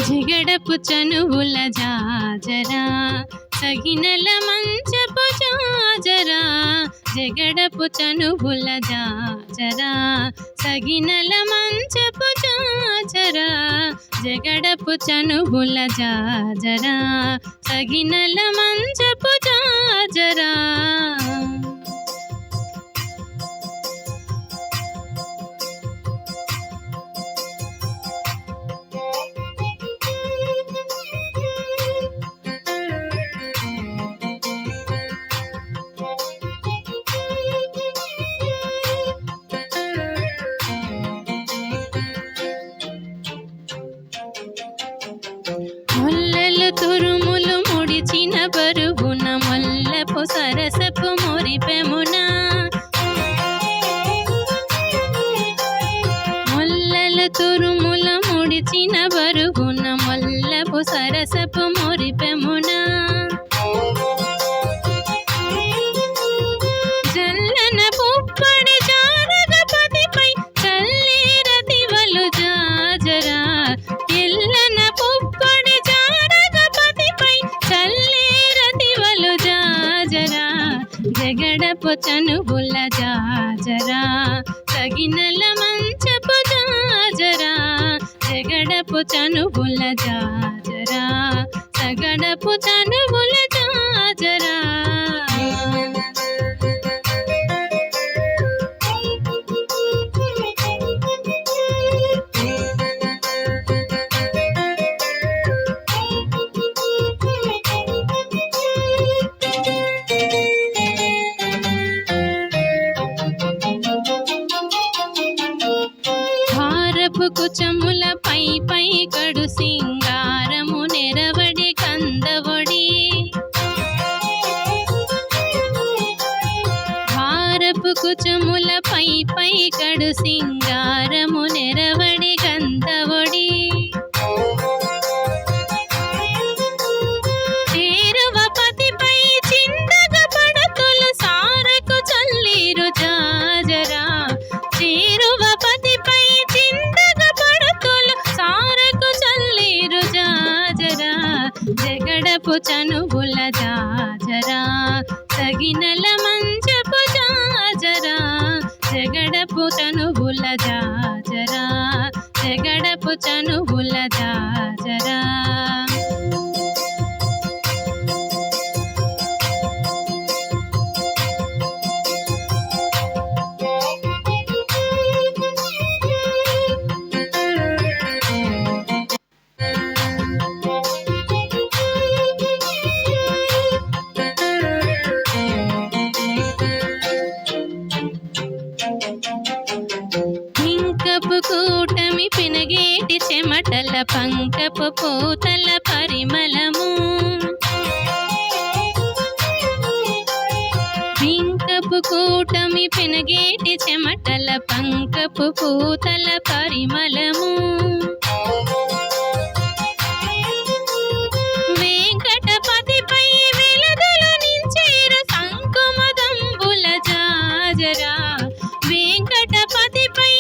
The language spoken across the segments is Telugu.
జిగడపు చనువుల జాజరా సగినల మంచపు జాజరా జగడపు చనువుల జాజరా సగినల మంచపు జాజరా జగడపు చనువుల జాజరా సగినల మంచపు జాజరా ముల్లలు తురుములు ముడిచిన బరుగున మొల్లపు సరసపు మురిపెమున ముల్లలు తురుముల ముడిచిన బరుగున మొల్లపు సరసపు మురిపెమున జల్లన పుప్పడి జారగపతిపై చల్లేరతివలు జాజరా ఎల్లన పుప్పడి జారగపతిపై చల్లేరతివలు జాజరా జగడపు చనువుల జాజరా సగినల మంచపు జాజరా జగడపు చనువుల జాజరా సగడపు చనువుల జాజరా కుచముల పై పై కడు సింగారము నెరవడి కందవడి భారపు కుచముల పై పై కడు సింగారము నెరవడి కందవడి చేరువ పతిపై చిందగ పడతులు సారకు చల్లీరు జాజరా చేరువ పతిపై జగడపు చనువుల జాజరా సగినల మంచపు జాజరా జగడపు చనువుల జాజరా జగడపు చనువుల జాజరా కూటమి పినగేటి చెమటల పంకపు పూతల పరిమళము పింకపు కూటమి పినగేటి చెమటల పంకపు పూతల పరిమళము వెంకటపతిపై వెలుగులు నించేరు సంకుమదంబుల జాజరా వెంకటపతిపై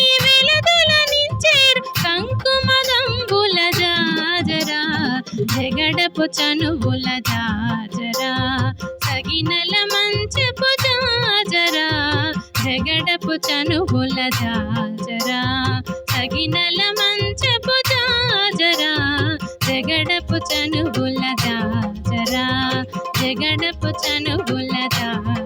సంకుమదంబుల జాజరా జగడపు చనువుల జాజరా సగినల మంచపు జాజరా జగడపు చనువుల జాజరా సగినల మంచపు జాజరా జగడపు చనువుల జాజరా జగడపు చనువుల జాజరా